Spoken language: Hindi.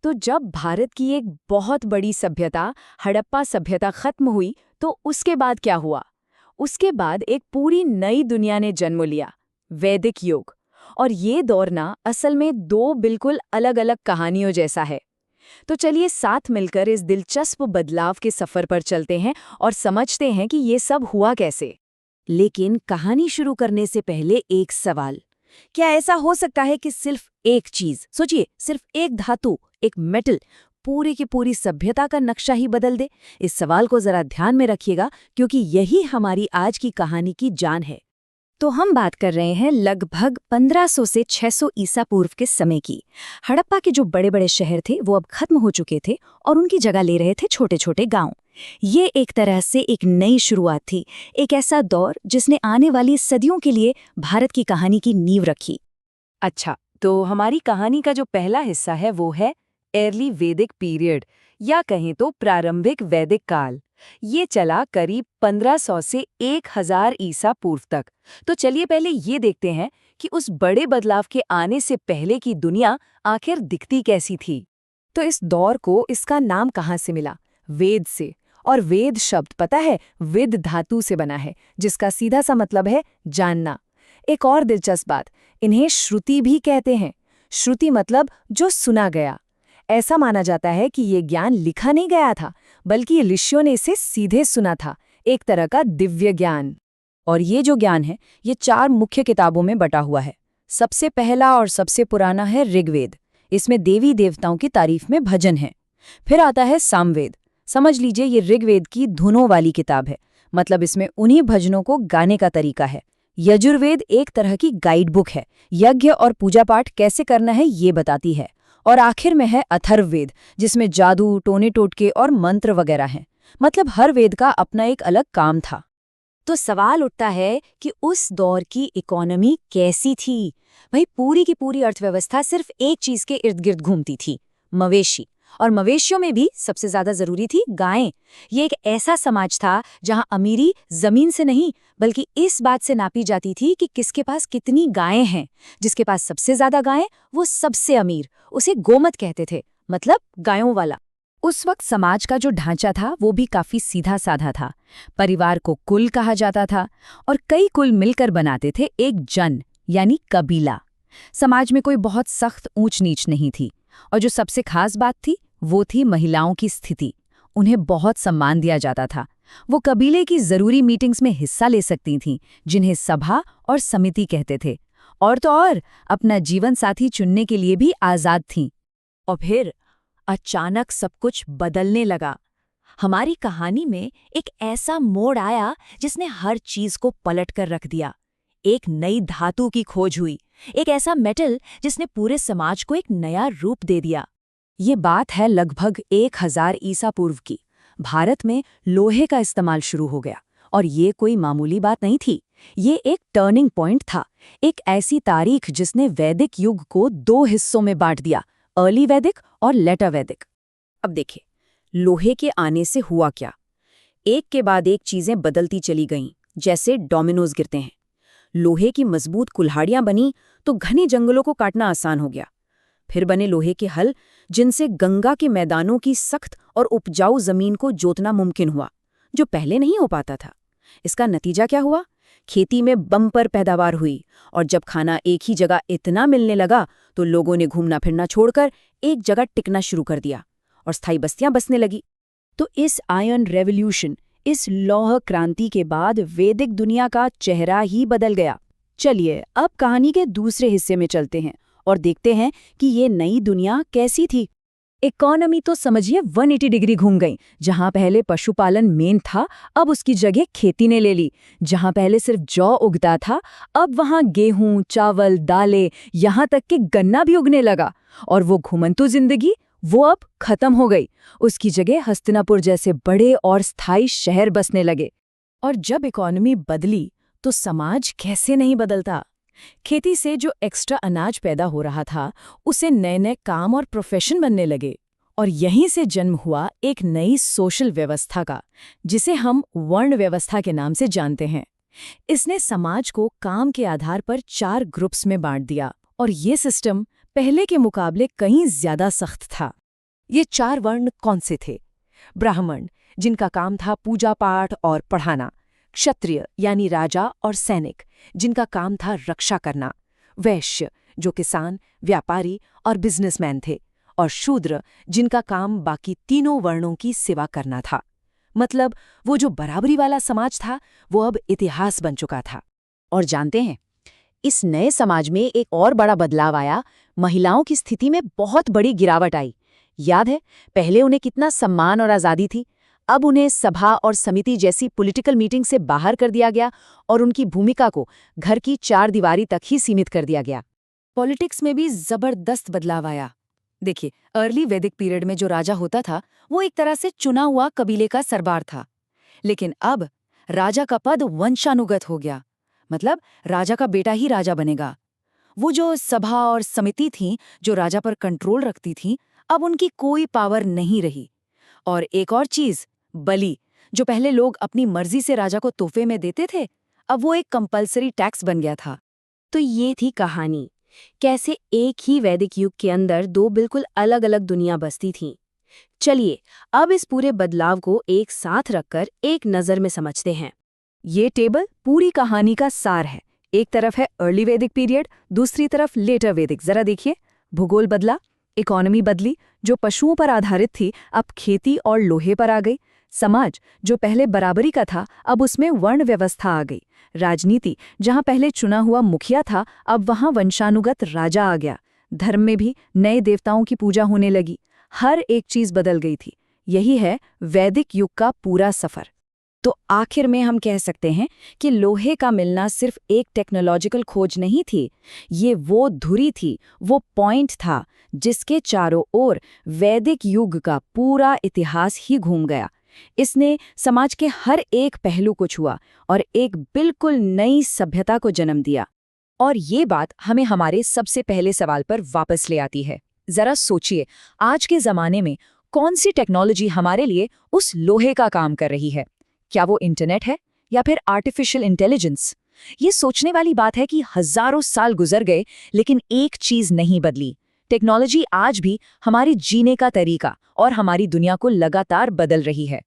तो जब भारत की एक बहुत बड़ी सभ्यता हड़प्पा सभ्यता खत्म हुई तो उसके बाद क्या हुआ? उसके बाद एक पूरी नई दुनिया ने जन्म लिया, वैदिक युग। और ये दौर ना असल में दो बिल्कुल अलग-अलग कहानियों जैसा है। तो चलिए साथ मिलकर इस दिलचस्प बदलाव के सफर पर चलते हैं और समझते हैं कि ये सब हुआ कैसे। लेकिन कहानी शुरू करने से पहले एक सवाल। क्या ऐसा हो सकता है कि सिर्फ एक चीज, सोचिए, सिर्फ एक धातु, एक मेटल पूरी की पूरी सभ्यता का नक्शा ही बदल दे? इस सवाल को जरा ध्यान में रखिएगा, क्योंकि यही हमारी आज की कहानी की जान है। तो हम बात कर रहे हैं लगभग 1500 से 600 ईसा पूर्व के समय की। हड़प्पा के जो बड़े बड़े शहर थे वो अब खत्म हो चुके थे और उनकी जगह ले रहे थे छोटे छोटे गांव। ये एक तरह से एक नई शुरुआत थी, एक ऐसा दौर जिसने आने वाली सदियों के लिए भारत की कहानी की नींव रखी। अच्छा, तो हमारी कहानी का जो पहला हिस्सा है वो है अर्ली वैदिक पीरियड, या कहें तो प्रारंभिक वैदिक काल। ये चला करीब 1500 से 1000 ईसा पूर्व तक। तो चलिए पहले ये देखते हैं कि उस बड़े बदलाव के आने से पहले की दुनिया आखिर दिखती कैसी थी। तो इस दौर को इसका नाम कहाँ से मिला? वेद से। और वेद शब्द पता है, विद धातु से बना है, जिसका सीधा सा मतलब है जानना। एक और दिलचस्प बात, इन्हें श्रुति भी कहते हैं। श्रुति मतलब जो सुना गया। ऐसा माना जाता है कि ये ज्ञान लिखा नहीं गया था, बल्कि ऋषियों ने इसे सीधे सुना था, एक तरह का दिव्य ज्ञान। और ये जो ज्ञान है, ये 4 मुख्य किताबों में बटा हुआ है। सबसे पहला और सबसे पुराना है ऋग्वेद। इसमें देवी देवताओं की तारीफ में भजन है। फिर आता है सामवेद। समझ लीजिए ये ऋग्वेद की धुनों वाली किताब है, मतलब इसमें उन्हीं भजनों को गाने का तरीका है। यजुर्वेद एक तरह की गाइड बुक है, यज्ञ और पूजा पाठ कैसे करना है ये बताती है। और आखिर में है अथर्ववेद, जिसमें जादू, टोने टोटके और मंत्र वगैरह हैं। मतलब हर वेद का अपना एक अलग काम था। तो सवाल उठता है कि उस दौर की इकोनॉमी कैसी थी? भाई पूरी की पूरी अर्थव्यवस्था सिर्फ एक चीज के इर्द गिर्द घूमती थी, मवेशी। और मवेशियों में भी सबसे ज्यादा जरूरी थी गायें। ये एक ऐसा समाज था जहां अमीरी जमीन से नहीं बल्कि इस बात से नापी जाती थी कि किसके पास कितनी गायें हैं। जिसके पास सबसे ज्यादा गायें वो सबसे अमीर। उसे गोमत कहते थे, मतलब गायों वाला। उस वक्त समाज का जो ढांचा था वो भी काफी सीधा साधा था। परिवार को कुल कहा जाता था और कई कुल मिलकर बनाते थे एक जन, यानी कबीला। समाज में कोई बहुत सख्त ऊंच नीच नहीं थी। और जो सबसे खास बात थी वो थी महिलाओं की स्थिति। उन्हें बहुत सम्मान दिया जाता था। वो कबीले की जरूरी मीटिंग्स में हिस्सा ले सकती थीं, जिन्हें सभा और समिति कहते थे। और तो और अपना जीवन साथी चुनने के लिए भी आजाद थीं। और फिर अचानक सब कुछ बदलने लगा। हमारी कहानी में एक ऐसा मोड़ आया जिसने हर चीज को पलट कर रख दिया। एक नई धातु की खोज हुई, एक ऐसा मेटल जिसने पूरे समाज को एक नया रूप दे दिया। ये बात है लगभग 1000 ईसा पूर्व की। भारत में लोहे का इस्तेमाल शुरू हो गया और ये कोई मामूली बात नहीं थी। ये एक टर्निंग पॉइंट था, एक ऐसी तारीख जिसने वैदिक युग को 2 हिस्सों में बांट दिया, अर्ली वैदिक और लेटर वैदिक। अब देखिए, लोहे के आने से हुआ क्या। एक के बाद एक चीजें बदलती चली गईं, जैसे डोमिनोज गिरते हैं। लोहे की मजबूत कुल्हाड़ियां बनी तो घने जंगलों को काटना आसान हो गया। फिर बने लोहे के हल, जिनसे गंगा के मैदानों की सख्त और उपजाऊ जमीन को जोतना मुमकिन हुआ, जो पहले नहीं हो पाता था। इसका नतीजा क्या हुआ? खेती में बम्पर पैदावार हुई, और जब खाना एक ही जगह इतना मिलने लगा तो लोगों ने घूमना फिरना छोड़कर एक जगह टिकना शुरू कर दिया और स्थायी बस्तियां बसने लगी। तो इस आयरन रेवोल्यूशन, इस लौह क्रांति के बाद वैदिक दुनिया का चेहरा ही बदल गया। चलिए अब कहानी के दूसरे हिस्से में चलते हैं और देखते हैं कि ये नई दुनिया कैसी थी। इकोनॉमी तो समझिए 180 डिग्री घूम गई। जहां पहले पशुपालन मेन था, अब उसकी जगह खेती ने ले ली। जहां पहले सिर्फ जौ उगता था, अब वहां गेहूं, चावल, दालें, यहां तक कि गन्ना भी उगने लगा। और वो घुमंतू जिंदगी, वो अब खत्म हो गई। उसकी जगह हस्तिनापुर जैसे बड़े और स्थायी शहर बसने लगे। और जब इकोनॉमी बदली तो समाज कैसे नहीं बदलता। खेती से जो एक्स्ट्रा अनाज पैदा हो रहा था, उसे नए नए काम और प्रोफेशन बनने लगे। और यहीं से जन्म हुआ एक नई सोशल व्यवस्था का, जिसे हम वर्ण व्यवस्था के नाम से जानते हैं। इसने समाज को काम के आधार पर 4 ग्रुप्स में बांट दिया, और ये सिस्टम पहले के मुकाबले कहीं ज्यादा सख्त था। ये 4 वर्ण कौन से थे? ब्राह्मण, जिनका काम था पूजा पाठ और पढ़ाना। क्षत्रिय यानी राजा और सैनिक, जिनका काम था रक्षा करना। वैश्य, जो किसान, व्यापारी और बिजनेसमैन थे। और शूद्र, जिनका काम बाकी तीनों वर्णों की सेवा करना था। मतलब वो जो बराबरी वाला समाज था वो अब इतिहास बन चुका था। और जानते हैं, इस नए समाज में एक और बड़ा बदलाव आया। महिलाओं की स्थिति में बहुत बड़ी गिरावट आई। याद है, पहले उन्हें कितना सम्मान और आज़ादी थी। अब उन्हें सभा और समिति जैसी पॉलिटिकल मीटिंग से बाहर कर दिया गया और उनकी भूमिका को घर की 4 दीवारी तक ही सीमित कर दिया गया। पॉलिटिक्स में भी जबरदस्त बदलाव आया। देखिए, अर्ली वैदिक पीरियड में जो राजा होता था वो एक तरह से चुना हुआ कबीले का सरदार था। लेकिन अब राजा का पद वंशानुगत हो गया। मतलब राजा का बेटा ही राजा बनेगा। वो जो सभा और समिति थी जो राजा पर कंट्रोल रखती थी, अब उनकी कोई पावर नहीं रही। और एक और चीज, बलि, जो पहले लोग अपनी मर्जी से राजा को तोहफे में देते थे, अब वो एक कंपल्सरी टैक्स बन गया था। तो ये थी कहानी, कैसे एक ही वैदिक युग के अंदर 2 बिल्कुल अलग अलग दुनिया बसती थीं। चलिए अब इस पूरे बदलाव को एक साथ रखकर एक नज़र में समझते हैं। ये टेबल पूरी कहानी का सार है। एक तरफ है अर्ली वैदिक पीरियड, दूसरी तरफ लेटर वैदिक। जरा देखिए, भूगोल बदला, इकोनॉमी बदली, जो पशुओं पर आधारित थी अब खेती और लोहे पर आ गई। समाज, जो पहले बराबरी का था, अब उसमें वर्ण व्यवस्था आ गई। राजनीति, जहां पहले चुना हुआ मुखिया था, अब वहां वंशानुगत राजा आ गया। धर्म में भी नए देवताओं की पूजा होने लगी। हर एक चीज बदल गई थी। यही है वैदिक युग का पूरा सफर। तो आखिर में हम कह सकते हैं कि लोहे का मिलना सिर्फ एक टेक्नोलॉजिकल खोज नहीं थी, ये वो धुरी थी, वो पॉइंट था जिसके चारों ओर वैदिक युग का पूरा इतिहास ही घूम गया। इसने समाज के हर एक पहलू को छुआ और एक बिल्कुल नई सभ्यता को जन्म दिया। और ये बात हमें हमारे सबसे पहले सवाल पर वापस ले आती है। जरा सोचिए, आज के जमाने में कौन सी टेक्नोलॉजी हमारे लिए उस लोहे का काम कर रही है? क्या वो इंटरनेट है या फिर आर्टिफिशियल इंटेलिजेंस? ये सोचने वाली बात है कि हजारों साल गुजर गए लेकिन एक चीज नहीं बदली। टेक्नोलॉजी आज भी हमारे जीने का तरीका और हमारी दुनिया को लगातार बदल रही है।